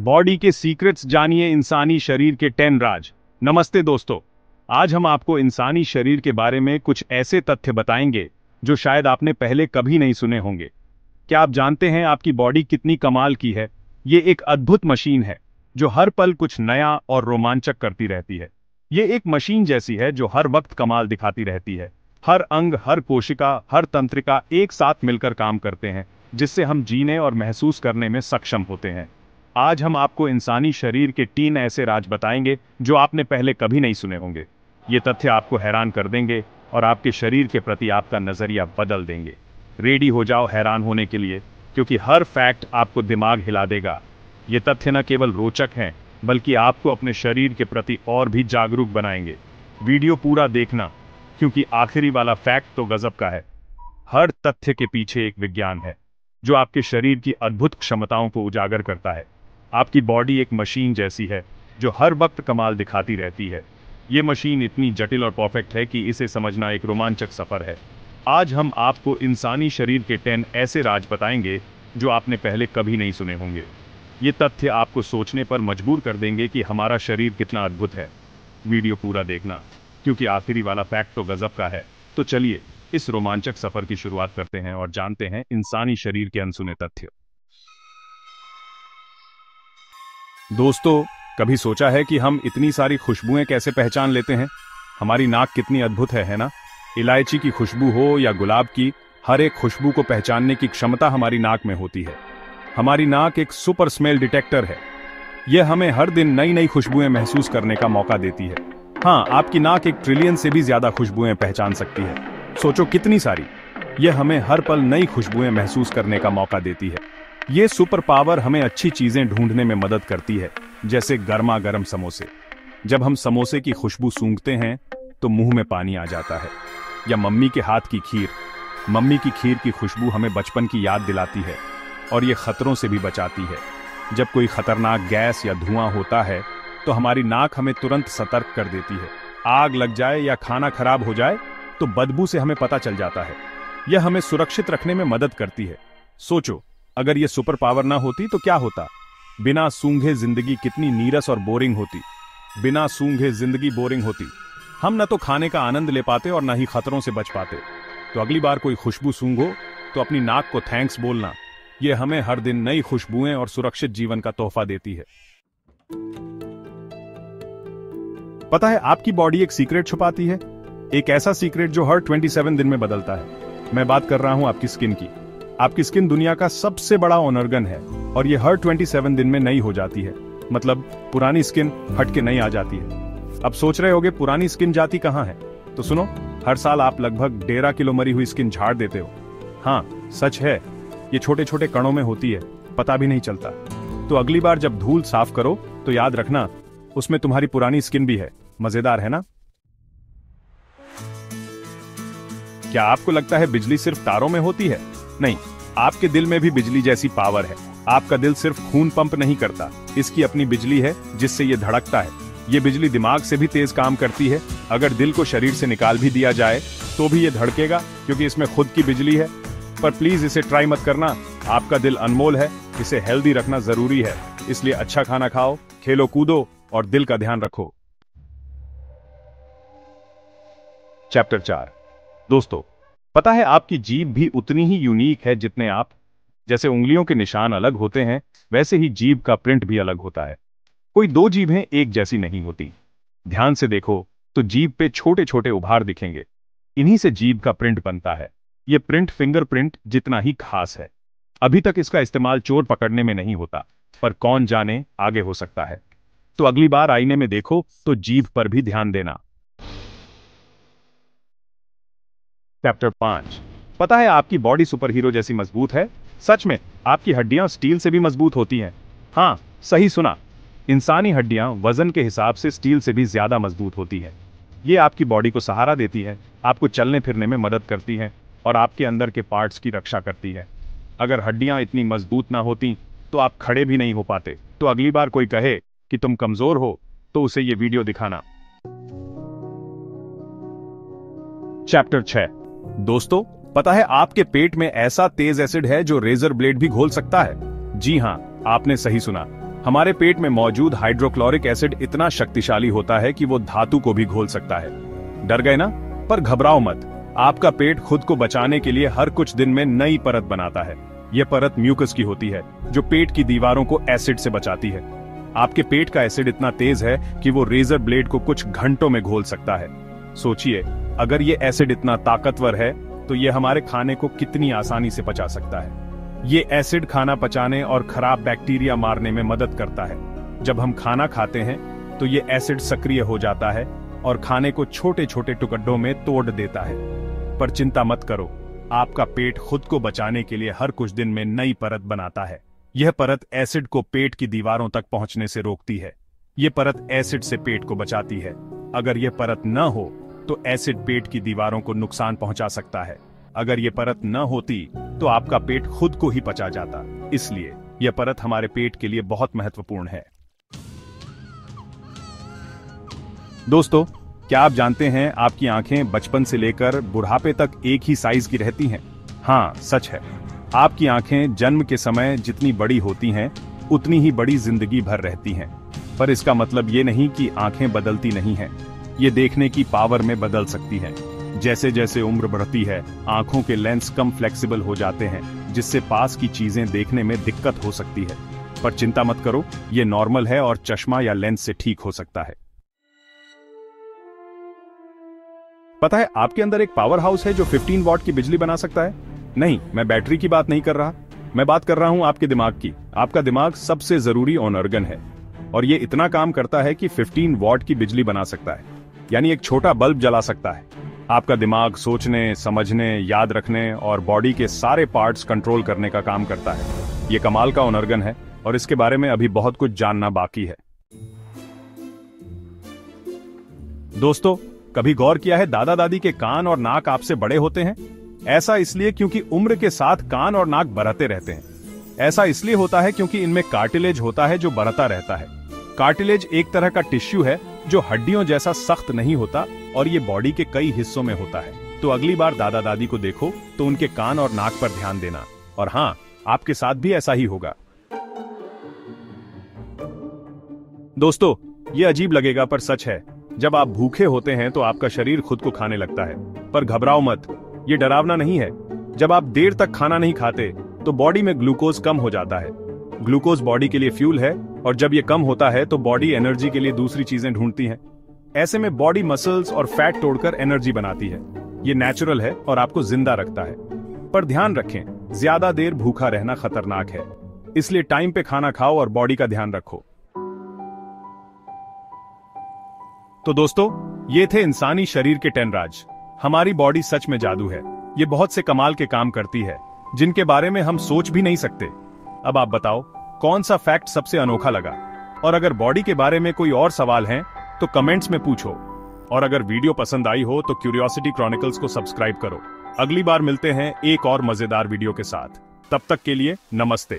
Body के secrets जानिए, इंसानी शरीर के 10 राज। नमस्ते दोस्तों, आज हम आपको इंसानी शरीर के बारे में कुछ ऐसे तथ्य बताएंगे जो शायद आपने पहले कभी नहीं सुने होंगे। क्या आप जानते हैं आपकी बॉडी कितनी कमाल की है? ये एक अद्भुत मशीन है जो हर पल कुछ नया और रोमांचक करती रहती है। ये एक मशीन जैसी है जो हर वक्त कमाल दिखाती रहती है। हर अंग, हर कोशिका, हर तंत्रिका एक साथ मिलकर काम करते हैं, जिससे हम जीने और महसूस करने में सक्षम होते हैं। आज हम आपको इंसानी शरीर के 3 ऐसे राज बताएंगे जो आपने पहले कभी नहीं सुने होंगे। ये तथ्य आपको हैरान कर देंगे और आपके शरीर के प्रति आपका नजरिया बदल देंगे। रेडी हो जाओ हैरान होने के लिए, क्योंकि हर फैक्ट आपको दिमाग हिला देगा। ये तथ्य न केवल रोचक हैं, बल्कि आपको अपने शरीर के प्रति और भी जागरूक बनाएंगे। वीडियो पूरा देखना, क्योंकि आखिरी वाला फैक्ट तो गजब का है। हर तथ्य के पीछे एक विज्ञान है जो आपके शरीर की अद्भुत क्षमताओं को उजागर करता है। आपकी बॉडी एक मशीन जैसी है जो हर वक्त कमाल दिखाती रहती है। ये मशीन इतनी जटिल और परफेक्ट है कि इसे समझना एक रोमांचक सफर है। आज हम आपको इंसानी शरीर के 10 ऐसे राज बताएंगे जो आपने पहले कभी नहीं सुने होंगे। ये तथ्य आपको सोचने पर मजबूर कर देंगे कि हमारा शरीर कितना अद्भुत है। वीडियो पूरा देखना, क्योंकि आखिरी वाला फैक्ट तो गजब का है। तो चलिए इस रोमांचक सफर की शुरुआत करते हैं और जानते हैं इंसानी शरीर के अनसुने तथ्य। दोस्तों, कभी सोचा है कि हम इतनी सारी खुशबुएं कैसे पहचान लेते हैं? हमारी नाक कितनी अद्भुत है ना? इलायची की खुशबू हो या गुलाब की, हर एक खुशबू को पहचानने की क्षमता हमारी नाक में होती है। हमारी नाक एक सुपर स्मेल डिटेक्टर है। यह हमें हर दिन नई नई खुशबुएं महसूस करने का मौका देती है। हाँ, आपकी नाक 1 ट्रिलियन से भी ज्यादा खुशबुएं पहचान सकती है। सोचो कितनी सारी। यह हमें हर पल नई खुशबुएं महसूस करने का मौका देती है। ये सुपर पावर हमें अच्छी चीजें ढूंढने में मदद करती है, जैसे गर्मा गर्म समोसे। जब हम समोसे की खुशबू सूंघते हैं तो मुंह में पानी आ जाता है। या मम्मी के हाथ की खीर। मम्मी की खीर की खुशबू हमें बचपन की याद दिलाती है और ये खतरों से भी बचाती है। जब कोई खतरनाक गैस या धुआं होता है तो हमारी नाक हमें तुरंत सतर्क कर देती है। आग लग जाए या खाना खराब हो जाए तो बदबू से हमें पता चल जाता है। यह हमें सुरक्षित रखने में मदद करती है। सोचो, अगर यह सुपर पावर ना होती तो क्या होता? बिना सूंघे जिंदगी कितनी नीरस और बोरिंग होती। बिना सूंघे जिंदगी बोरिंग होती। हम न तो खाने का आनंद ले पाते और न ही खतरों से बच पाते। तो अगली बार कोई खुशबू सूंघो तो अपनी नाक को थैंक्स बोलना। यह हमें हर दिन नई खुशबुएं और सुरक्षित जीवन का तोहफा देती है। पता है आपकी बॉडी एक सीक्रेट छुपाती है। एक ऐसा सीक्रेट जो हर 27 दिन में बदलता है। मैं बात कर रहा हूं आपकी स्किन की। आपकी स्किन दुनिया का सबसे बड़ा ऑर्गन है और ये हर 27 दिन में नई हो जाती है। मतलब पुरानी स्किन हट के नई आ जाती है। अब सोच रहे होगे पुरानी स्किन जाती कहां है? तो सुनो, हर साल आप लगभग 1.5 किलो मरी हुई स्किन झाड़ देते हो। हाँ, सच है। ये छोटे छोटे कणों में होती है, पता भी नहीं चलता। तो अगली बार जब धूल साफ करो तो याद रखना उसमें तुम्हारी पुरानी स्किन भी है। मजेदार है ना? क्या आपको लगता है बिजली सिर्फ तारों में होती है? नहीं, आपके दिल में भी बिजली जैसी पावर है। आपका दिल सिर्फ खून पंप नहीं करता, इसकी अपनी बिजली है जिससे ये धड़कता है। ये बिजली दिमाग से भी तेज काम करती है। अगर दिल को शरीर से निकाल भी दिया जाए तो भी ये धड़केगा, क्योंकि इसमें खुद की बिजली है। पर प्लीज इसे ट्राई मत करना। आपका दिल अनमोल है, इसे हेल्दी रखना जरूरी है। इसलिए अच्छा खाना खाओ, खेलो कूदो और दिल का ध्यान रखो। चैप्टर 4। दोस्तों, पता है आपकी जीभ भी उतनी ही यूनिक है जितने आप। जैसे उंगलियों के निशान अलग होते हैं, वैसे ही जीभ का प्रिंट भी अलग होता है। कोई 2 जीभें एक जैसी नहीं होती। ध्यान से देखो तो जीभ पे छोटे छोटे उभार दिखेंगे। इन्हीं से जीभ का प्रिंट बनता है। ये प्रिंट फिंगरप्रिंट जितना ही खास है। अभी तक इसका इस्तेमाल चोर पकड़ने में नहीं होता, पर कौन जाने आगे हो सकता है। तो अगली बार आईने में देखो तो जीभ पर भी ध्यान देना। चैप्टर 5। पता है आपकी बॉडी सुपर हीरो जैसी मजबूत है? सच में, आपकी हड्डियां स्टील से भी मजबूत होती हैं। हाँ, सही सुना। इंसानी हड्डियां वजन के हिसाब से स्टील से भी ज्यादा मजबूत होती हैं। ये आपकी बॉडी को सहारा देती है, आपको चलने फिरने में मदद करती है और आपके अंदर के पार्ट्स की रक्षा करती है। अगर हड्डियां इतनी मजबूत ना होती तो आप खड़े भी नहीं हो पाते। तो अगली बार कोई कहे कि तुम कमजोर हो तो उसे ये वीडियो दिखाना। चैप्टर 6। दोस्तों, पता है आपके पेट में ऐसा तेज एसिड है जो रेजर ब्लेड भी घोल सकता है। जी हां, आपने सही सुना। हमारे पेट में मौजूद हाइड्रोक्लोरिक एसिड इतना शक्तिशाली होता है कि वो धातु को भी घोल सकता है। डर गए ना? पर घबराओ मत, आपका पेट खुद को बचाने के लिए हर कुछ दिन में नई परत बनाता है। यह परत म्यूकस की होती है, जो पेट की दीवारों को एसिड से बचाती है। आपके पेट का एसिड इतना तेज है कि वो रेजर ब्लेड को कुछ घंटों में घोल सकता है। सोचिए, अगर ये एसिड इतना ताकतवर है तो ये हमारे खाने को कितनी आसानी से पचा सकता है। ये एसिड खाना पचाने और खराब बैक्टीरिया मारने में मदद करता है। जब हम खाना खाते हैं तो ये एसिड सक्रिय हो जाता है और खाने को छोटे छोटे टुकड़ों में तोड़ देता है। पर चिंता मत करो, आपका पेट खुद को बचाने के लिए हर कुछ दिन में नई परत बनाता है। यह परत एसिड को पेट की दीवारों तक पहुंचने से रोकती है। यह परत एसिड से पेट को बचाती है। अगर यह परत न हो तो एसिड पेट की दीवारों को नुकसान पहुंचा सकता है। अगर यह परत न होती तो आपका पेट खुद को ही पचा जाता। इसलिए यह परत हमारे पेट के लिए बहुत महत्वपूर्ण है। दोस्तों, क्या आप जानते हैं आपकी आंखें बचपन से लेकर बुढ़ापे तक एक ही साइज की रहती हैं? हाँ, सच है। आपकी आंखें जन्म के समय जितनी बड़ी होती हैं, उतनी ही बड़ी जिंदगी भर रहती हैं। पर इसका मतलब ये नहीं कि आंखें बदलती नहीं हैं। ये देखने की पावर में बदल सकती हैं। जैसे जैसे उम्र बढ़ती है, आंखों के लेंस कम फ्लेक्सिबल हो जाते हैं, जिससे पास की चीजें देखने में दिक्कत हो सकती है। पर चिंता मत करो, ये नॉर्मल है और चश्मा या लेंस से ठीक हो सकता है। पता है, आपके अंदर एक पावर हाउस है जो 15 वॉट की बिजली बना सकता है। नहीं, मैं बैटरी की बात नहीं कर रहा, मैं बात कर रहा हूं आपके दिमाग की। आपका दिमाग सबसे जरूरी ऑर्गन है और ये इतना काम करता है कि 15 वॉट की बिजली बना सकता है, यानी एक छोटा बल्ब जला सकता है। आपका दिमाग सोचने, समझने, याद रखने और बॉडी के सारे पार्ट्स कंट्रोल करने का काम करता है। ये कमाल का ऑर्गन है और इसके बारे में अभी बहुत कुछ जानना बाकी है। दोस्तों, कभी गौर किया है दादा दादी के कान और नाक आपसे बड़े होते हैं? ऐसा इसलिए क्योंकि उम्र के साथ कान और नाक बढ़ते रहते हैं। ऐसा इसलिए होता है क्योंकि इनमें कार्टिलेज होता है जो बढ़ता रहता है। कार्टिलेज एक तरह का टिश्यू है जो हड्डियों जैसा सख्त नहीं होता और ये बॉडी के कई हिस्सों में होता है। तो अगली बार दादा दादी को देखो तो उनके कान और नाक पर ध्यान देना। और हाँ, आपके साथ भी ऐसा ही होगा। दोस्तों, ये अजीब लगेगा पर सच है। जब आप भूखे होते हैं तो आपका शरीर खुद को खाने लगता है। पर घबराओ मत, ये डरावना नहीं है। जब आप देर तक खाना नहीं खाते तो बॉडी में ग्लूकोज कम हो जाता है। ग्लूकोज बॉडी के लिए फ्यूल है और जब ये कम होता है तो बॉडी एनर्जी के लिए दूसरी चीजें ढूंढती है। ऐसे में बॉडी मसल्स और फैट तोड़कर एनर्जी बनाती है। ये नेचुरल है और आपको जिंदा रखता है। पर ध्यान रखें, ज्यादा देर भूखा रहना खतरनाक है। इसलिए टाइम पे खाना खाओ और बॉडी का ध्यान रखो। तो दोस्तों, ये थे इंसानी शरीर के 10 राज। हमारी बॉडी सच में जादू है। ये बहुत से कमाल के काम करती है जिनके बारे में हम सोच भी नहीं सकते। अब आप बताओ, कौन सा फैक्ट सबसे अनोखा लगा? और अगर बॉडी के बारे में कोई और सवाल है तो कमेंट्स में पूछो। और अगर वीडियो पसंद आई हो तो क्यूरियोसिटी क्रॉनिकल्स को सब्सक्राइब करो। अगली बार मिलते हैं एक और मजेदार वीडियो के साथ। तब तक के लिए नमस्ते।